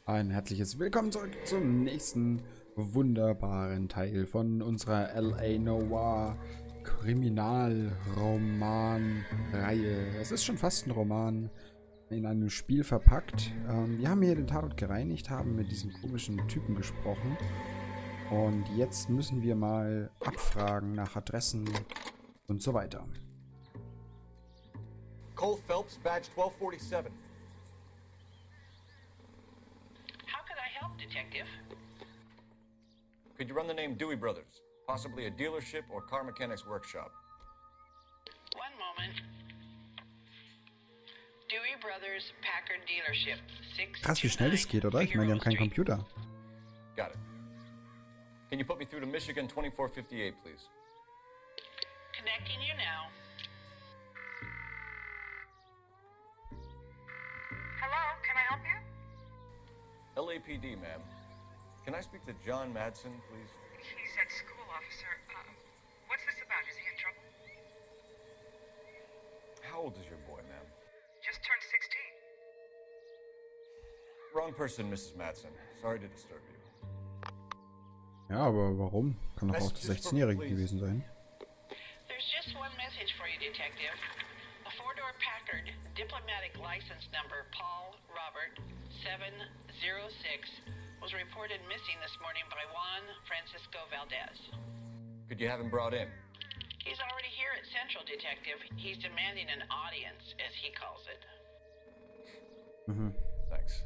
Ein herzliches Willkommen zurück zum nächsten wunderbaren Teil von unserer L.A.Noire Kriminalroman-Reihe. Es ist schon fast ein Roman in einem Spiel verpackt. Wir haben hier den Tatort gereinigt, haben mit diesem komischen Typen gesprochen. Und jetzt müssen wir mal abfragen nach Adressen und so weiter. Cole Phelps, badge 1247. Detective? Could you run the name Dewey Brothers? Possibly a dealership or car mechanics workshop. One moment. Dewey Brothers Packard Dealership. Krass, wie schnell das geht, oder? Ich meine, die haben keinen Computer. Got it. Can you put me through to Michigan 2458, please? Connecting you now. Hello, can I help you? LAPD, ma'am. Can I speak to John Madsen, please? He's at school, officer. What's this about? Is he in trouble? How old is your boy, ma'am? Just turned 16. Wrong person, Mrs. Madsen. Sorry to disturb you. Ja, aber warum? Kann doch auch der 16-Jährige gewesen sein. There's just one message for you, Detective. A four-door Packard, diplomatic license number Paul Robert 706, was reported missing this morning by Juan Francisco Valdez. Could you have him brought in? He's already here at Central, Detective. He's demanding an audience, as he calls it. Thanks.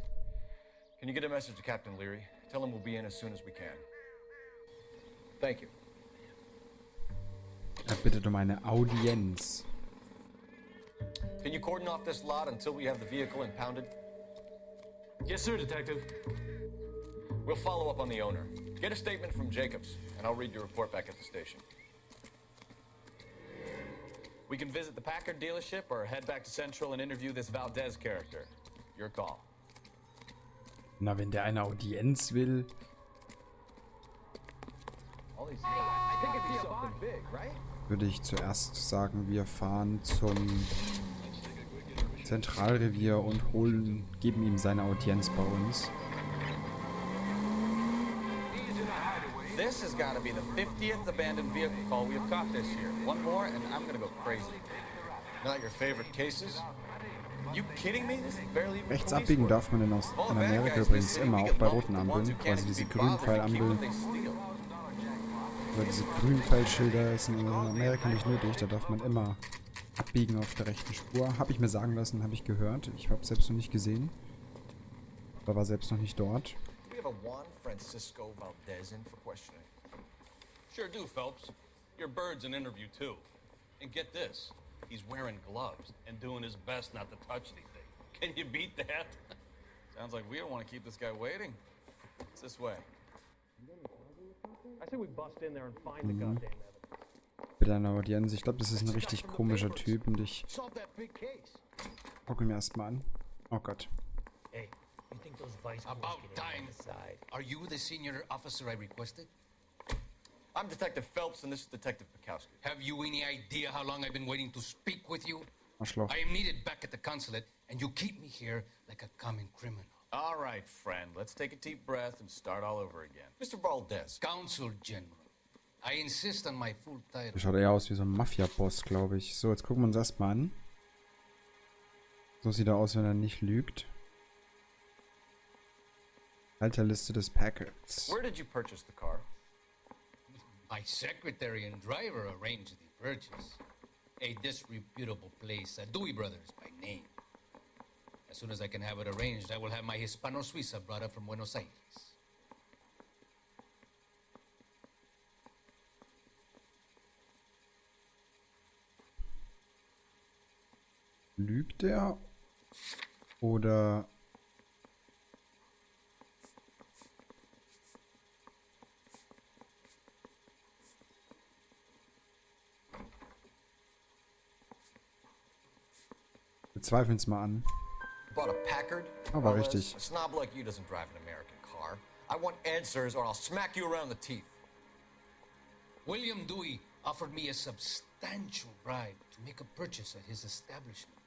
Can you get a message to Captain Leary? Tell him we'll be in as soon as we can. Thank you. Er bittet um eine Audienz. Can you cordon off this lot until we have the vehicle impounded? Yes, sir, Detective. We'll follow up on the owner. Get a statement from Jacobs, and I'll read your report back at the station. We can visit the Packard dealership or head back to Central and interview this Valdez character. Your call. Na, wenn der eine Audienz will. Würde ich zuerst sagen, wir fahren zum Zentralrevier und geben ihm seine Audienz bei uns. This has got to be the 50th abandoned vehicle call we have caught this year. One more and I'm gonna go crazy. Not your favorite cases? You kidding me? This is barely even Rechts police abbiegen work. darf man in Amerika übrigens immer, auch bei roten Ampeln. Quasi diese Grünpfeilampel. Oder diese Grünpfeilschilder sind in Amerika nicht nötig. Da darf man immer abbiegen auf der rechten Spur. Habe ich mir sagen lassen, habe ich gehört. Ich habe es selbst noch nicht gesehen. Da war selbst noch nicht dort. We have a Juan Francisco Valdez in for questioning. Sure do, Phelps. Your bird's an interview, too. And get this, he's wearing gloves and doing his best not to touch anything. Can you beat that? Sounds like we don't want to keep this guy waiting. It's this way. I say we bust in there and find the goddamn evidence. Bitte eine Audienz. Ich glaube, das ist ein richtig komischer Typ und ich gucke mir erstmal an. Oh Gott. Hey, you think those vice About time. Are you the senior officer I requested? I'm Detective Phelps, and this is Detective Pekowski. Have you any idea how long I've been waiting to speak with you? Arschloch. I am needed back at the consulate, and you keep me here like a common criminal. All right, friend. Let's take a deep breath and start all over again. Mr. Valdez. Consul General. I insist on my full title. Der schaut eher aus wie so ein Mafia-Boss, glaube ich. So, jetzt gucken wir uns erstmal an. So sieht er aus, wenn er nicht lügt. Halterliste des Packards. Where did you purchase the car? My secretary and driver arranged the purchase. A disreputable place, Dewey Brothers by name. As soon as I can have it arranged, I will have my Hispano Suiza brought up from Buenos Aires. Lügt er? Oder... Wir zweifeln es mal an. Bought a Packard? Aber Well, richtig. A snob like you doesn't drive an American car. I want answers or I'll smack you around the teeth. William Dewey offered me a substantial bribe to make a purchase at his establishment.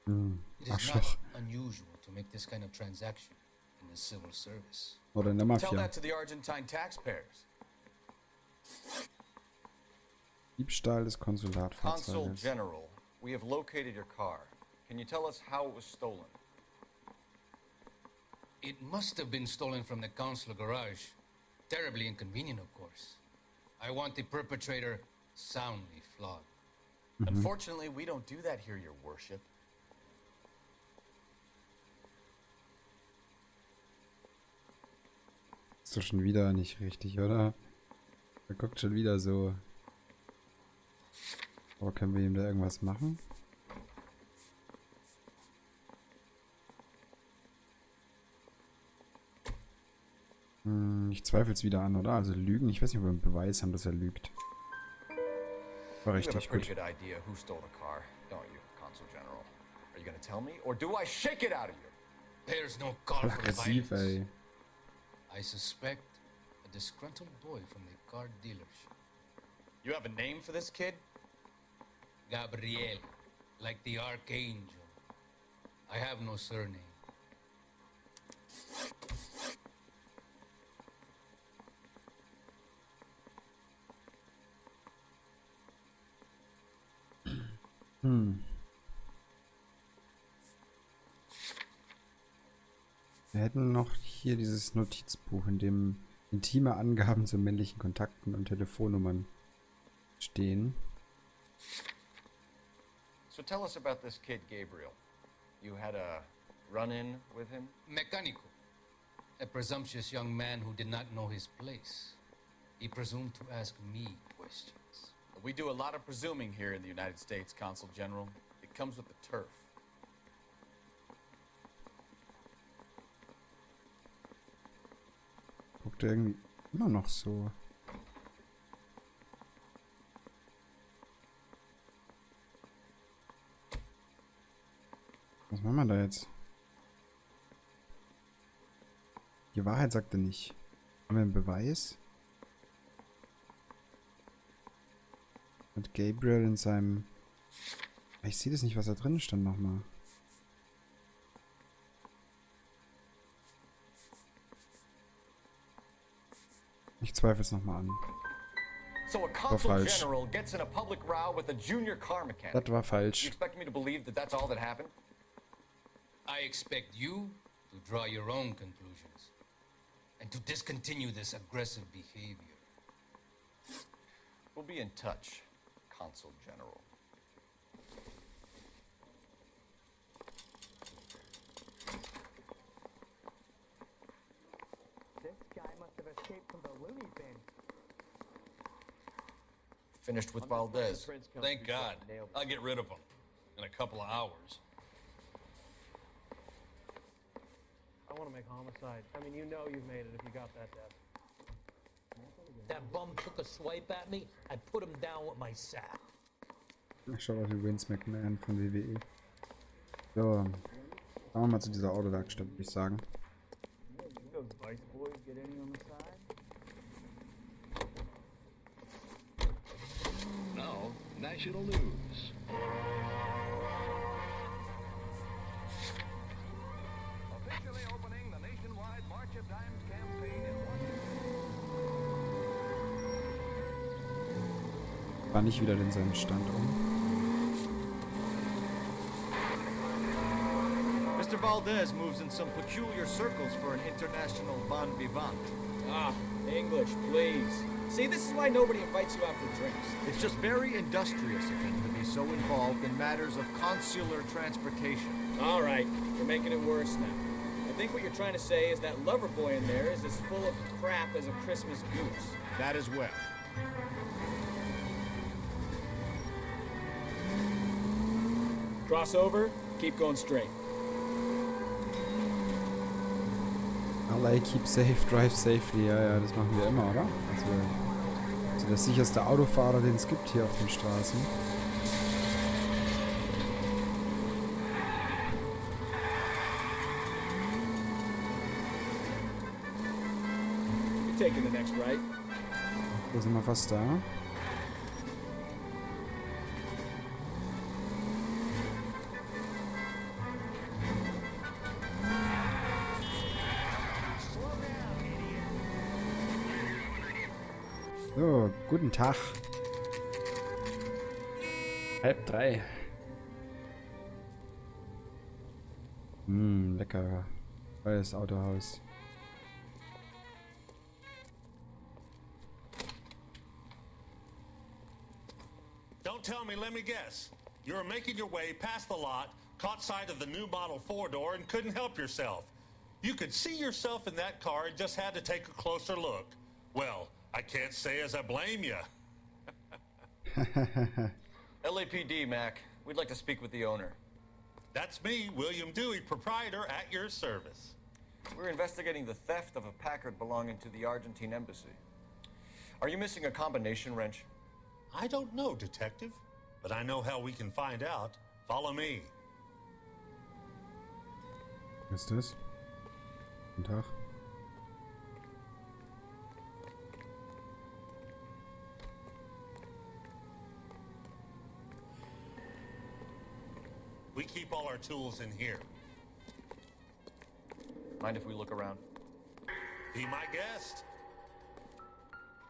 It is not Arschloch. unusual to make this kind of transaction in the civil service. Oder in der Tell Mafia. that to the Argentine taxpayers. Diebstahl des Consul Konsulatfahrzeuges. General, we have located your car. Can you tell us how it was stolen? It must have been stolen from the consular garage. Terribly inconvenient, of course. I want the perpetrator soundly flogged. Unfortunately, we don't do that here, your worship. Ist doch schon wieder nicht richtig, oder? Er guckt schon wieder so. Aber können wir ihm da irgendwas machen? Ich zweifle es wieder an, oder? Also lügen. Ich weiß nicht, ob wir einen Beweis haben, dass er lügt. War You have a richtig pretty gut. good idea who stole the car, don't you, Consul General? Are you gonna tell me, or do I shake it out of you? There's no call Voll for aggressiv, violence. ey. I suspect a disgruntled boy from the car dealership. You have a name for this kid? Gabriel, like the archangel. I have no surname. Wir hätten noch hier dieses Notizbuch, in dem intime Angaben zu männlichen Kontakten und Telefonnummern stehen. So tell us about this kid, Gabriel. You had a run-in with him? Mecánico, a presumptuous young man who did not know his place. He presumed to ask me questions. We do a lot of presuming here in the United States, Consul General. It comes with the turf. Guckt er irgendwie immer noch so. Was machen wir da jetzt? Die Wahrheit sagt er nicht. Haben wir einen Beweis? Hat Gabriel in seinem... Ich sehe das nicht, was da drin stand nochmal. Ich zweifle es nochmal an. So a War Consul falsch. General gets in a public row with a junior car mechanic. Das war You falsch. expect me to believe that that's all that happened? I expect you to draw your own conclusions and to discontinue this aggressive behavior. We'll be in touch, Consul General. This guy must have escaped from the loony bin. Finished with Valdez. Thank God. I'll get rid of him in a couple of hours. I want to make homicide. I mean, you know you've made it if you got that death. That bum took a swipe at me. I put him down with my sack. Schau mal, wie Vince McMahon von WWE. So, fahren wir mal zu dieser Autowerkstatt, würde ich sagen. Those vice boys get any on the side? Now, national news. Officially opening the nationwide March of Dimes campaign in War nicht wieder in seinem Stand um. Mr. Valdez moves in some peculiar circles for an international bon vivant. Ah, English, please. See, this is why nobody invites you out for drinks. It's just very industrious of him to be so involved in matters of consular transportation. All right, you're making it worse now. I think what you're trying to say is that lover boy in there is as full of crap as a Christmas goose. That as well. Cross over, keep going straight. LA, keep safe, drive safely. Ja, ja, das machen wir immer, oder? Also der sicherste Autofahrer, den es gibt hier auf den Straßen. You're taking the next right. Da sind wir fast da. So, guten Tag. 2:30. Lecker. Neues Autohaus. Don't tell me, let me guess. You were making your way past the lot, caught sight of the new model 4-door, and couldn't help yourself. You could see yourself in that car and just had to take a closer look. Well, I can't say as I blame you. LAPD, Mac. We'd like to speak with the owner. That's me, William Dewey, proprietor, at your service. We're investigating the theft of a Packard belonging to the Argentine embassy. Are you missing a combination wrench? I don't know, Detective, but I know how we can find out. Follow me. Was ist das? Guten Tag. We keep all our tools in here. Mind if we look around? Be my guest.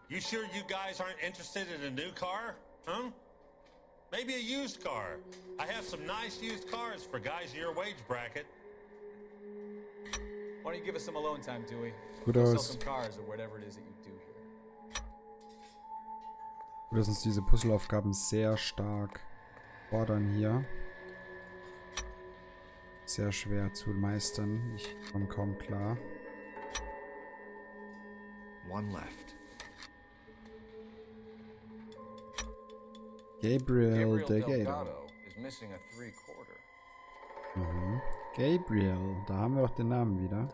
You sure you guys aren't interested in a new car? Huh? Maybe a used car. I have some nice used cars for guys in your wage bracket. Why don't you give us some alone time, Dewey? Gut We'll sell aus. some cars or whatever it is that you do here. Gut, dass uns diese Puzzleaufgaben sehr stark fordern hier. Sehr schwer zu meistern. Ich komme kaum klar. One left. Gabriel Delgado. Delgado is missing a 3/4. Gabriel, da haben wir doch den Namen wieder.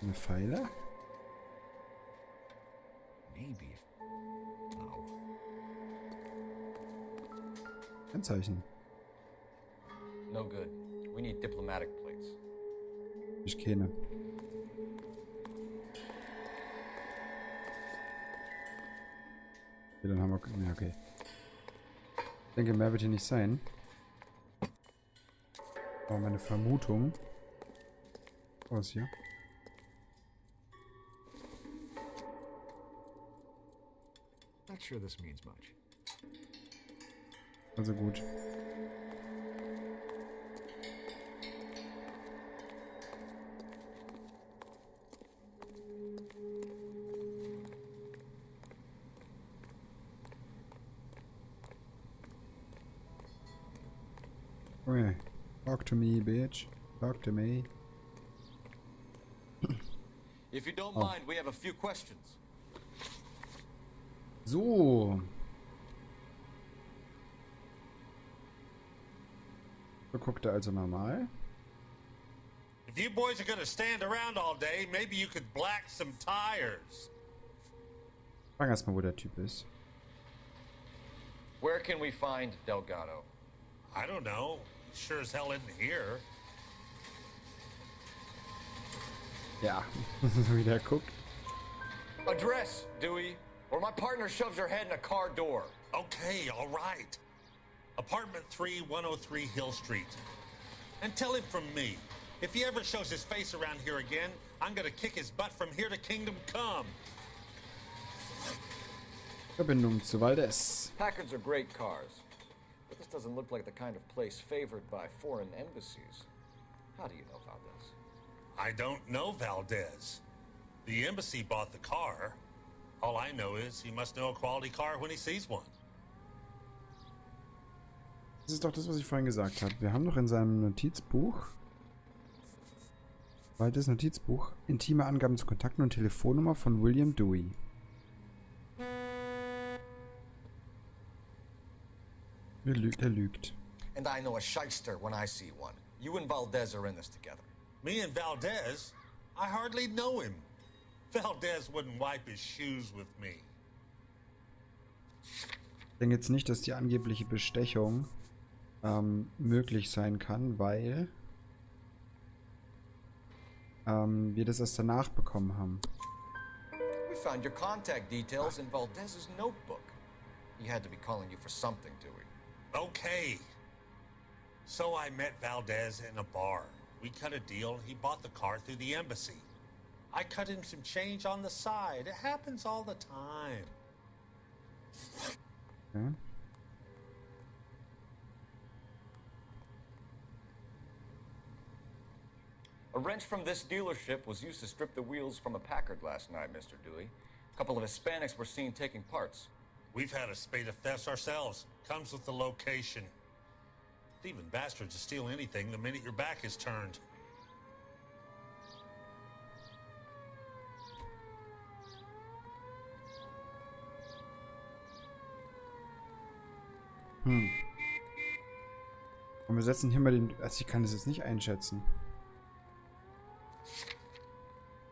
Eine Pfeile? Maybe. No. Ein Zeichen. No good. We need diplomatic plates. Ich kenne. Okay, dann haben wir... Ja, okay. Ich denke, mehr wird hier nicht sein. Aber meine Vermutung... Was ist hier? Not sure this means much. Also gut. Okay. Talk to me, bitch. Talk to me. If you don't mind, we have a few questions. So. So guckt er also normal. If you boys are gonna stand around all day, maybe you could black some tires. Frag erstmal, wo der Typ ist. Where can we find Delgado? I don't know. Sure as hell isn't here. Ja, so wie der guckt. Address, Dewey, or my partner shoves her head in a car door. Okay, all right. Apartment 3, 103 Hill Street. And tell him from me, if he ever shows his face around here again, I'm gonna kick his butt from here to Kingdom Come. Verbindung zu Valdez. Packards are great cars, but this doesn't look like the kind of place favored by foreign embassies. How do you know about this? I don't know Valdez. The embassy bought the car. All I know is he must know a quality car when he sees one. Das ist doch das, was ich vorhin gesagt habe. Wir haben doch in seinem Notizbuch, Valdez Notizbuch, intime Angaben zu Kontakten und Telefonnummer von William Dewey. Er lügt. And I know a shyster when I see one. You and Valdez are in this together. Me and Valdez? I hardly know him. Valdez wouldn't wipe his shoes with me. Ich denke jetzt nicht, dass die angebliche Bestechung möglich sein kann, weil wir das erst danach bekommen haben. We found your contact details in Valdez's notebook. He had to be calling you for something, Dewey. Okay. So I met Valdez in a bar. We cut a deal and he bought the car through the embassy. I cut him some change on the side. It happens all the time. Okay. A wrench from this dealership was used to strip the wheels from a Packard last night, Mr. Dewey. A couple of Hispanics were seen taking parts. We've had a spate of thefts ourselves. Comes with the location. Thieving bastards to steal anything the minute your back is turned. Und wir setzen hier mal den... Also ich kann das jetzt nicht einschätzen.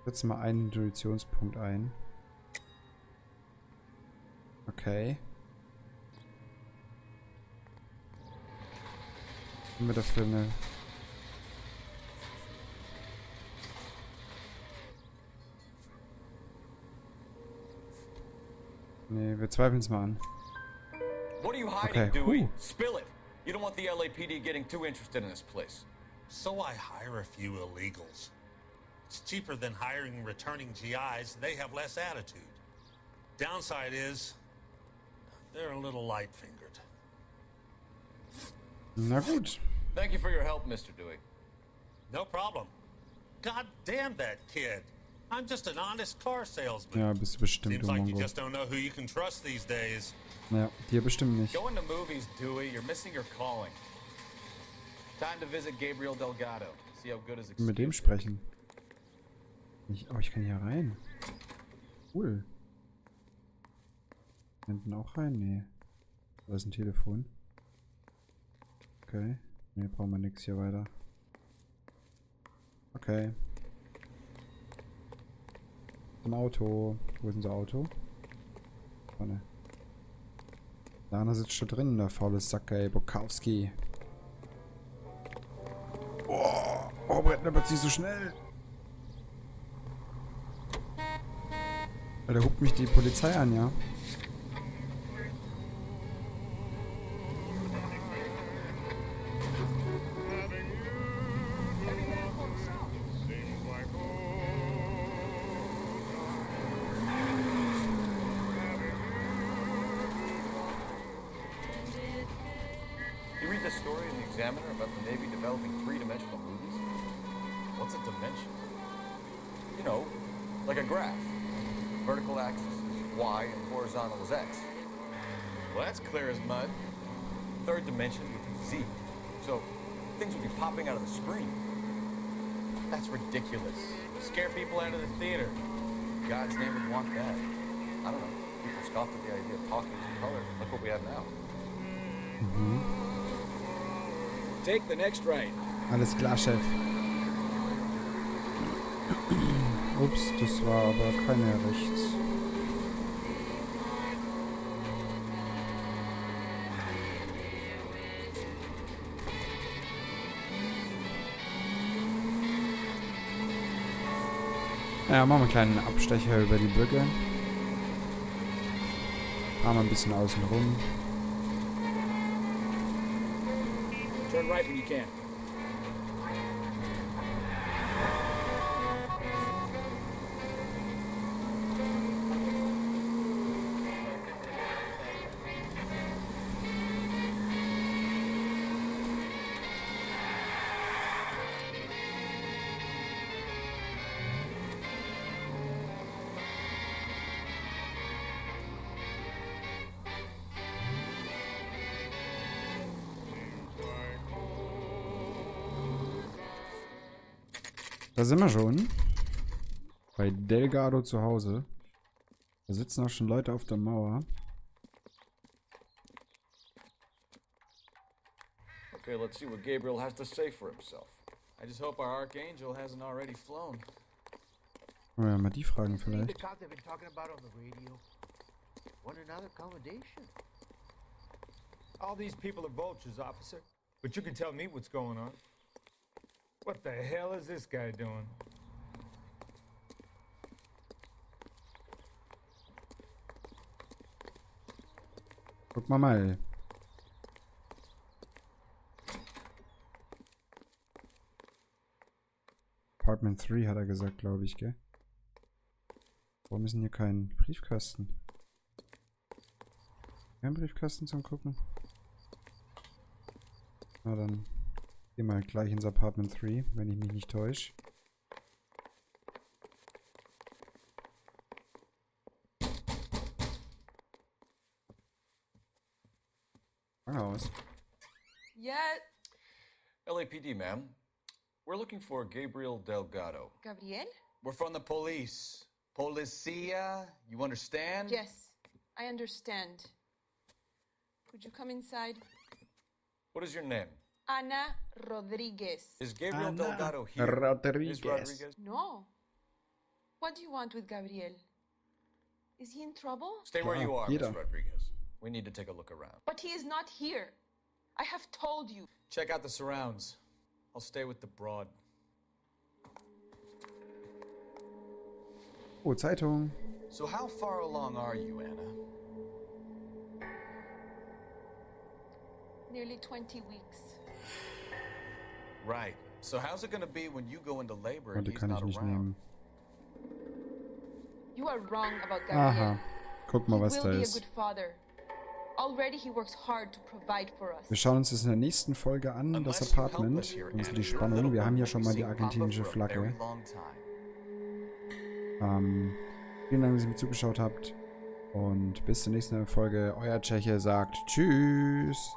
Setzen mal einen Intuitionspunkt ein. Okay. Was haben wir dafür eine... Nee, wir zweifeln es mal an. What are you hiding, Dewey? Spill it. You don't want the LAPD getting too interested in this place. So I hire a few illegals. It's cheaper than hiring returning GIs. They have less attitude. Downside is, they're a little light-fingered. Na gut. Thank you for your help, Mr. Dewey. No problem. God damn that kid. I'm just an honest car salesman. Ja, bist du bestimmt, Seems du like you Mongo. just don't know who you can trust these days. Ja, dir bestimmt nicht. Going to movies, Dewey. You're missing your calling. Time to visit Gabriel Delgado. See how good his Mit dem excuse is. sprechen. Oh, ich kann hier rein. Cool. Hinten auch rein? Nee. Da ist ein Telefon. Okay. Nee, brauchen wir nix hier weiter. Okay. Ein Auto. Wo ist unser Auto? Vorne. Lana sitzt schon drin, der faule Sack, ey. Bukowski. Oh, Brett plötzlich so schnell. Da hupt mich die Polizei an, ja. You read the story in the Examiner about the Navy developing three-dimensional movies? What's a dimension? You know, like a graph. Vertical axis is Y and horizontal is X. Well, that's clear as mud. Third dimension would be Z. So things would be popping out of the screen. That's ridiculous. Scare people out of the theater. God's name would want that. I don't know. People scoffed at the idea of talkies in color. Look what we have now. Take the next right. Alles klar, Chef. Ups, das war aber keine rechts. Ja, machen wir einen kleinen Abstecher über die Brücke. Fahren wir ein bisschen außen rum. Turn right when you can. Da sind wir schon. Bei Delgado zu Hause. Da sitzen auch schon Leute auf der Mauer. Okay, let's see what Gabriel has to say for himself. I just hope our archangel hasn't already flown. Oh ja, mal die Fragen The vielleicht. cop they've been talking about on the radio. Want another accommodation? All these people are vultures, officer. But you can tell me what's going on. What the hell is this guy doing? Guck mal. Apartment 3 hat er gesagt, glaube ich, gell? Warum ist denn hier kein Briefkasten? Kein Briefkasten zum Gucken? Na dann gehen wir halt gleich ins Apartment 3, wenn ich mich nicht täusche. Aus. Yeah. LAPD, ma'am. We're looking for Gabriel Delgado. Gabriel? We're from the police. Policia, you understand? Yes, I understand. Could you come inside? What is your name? Ana Rodriguez. Is Gabriel Delgado here? Rodriguez. Miss Rodriguez? No. What do you want with Gabriel? Is he in trouble? Stay where you are, Miss Peter. Rodriguez. We need to take a look around. But he is not here. I have told you. Check out the surrounds. I'll stay with the broad. Oh, Zeitung. So how far along are you, Anna? Nearly 20 weeks. Right. So how's it gonna be when you go into labor and Heute he's kann ich not nicht around? nehmen. You are wrong about Gabriel. Aha. Guck mal, was He da will be a ist. good father. Already he works hard to provide for us. Wir schauen uns das in der nächsten Folge an, das Apartment. Und die Spannung. Wir haben hier schon mal die argentinische Flagge. Vielen Dank, dass ihr mir zugeschaut habt. Und bis zur nächsten Folge. Euer Tscheche sagt Tschüss.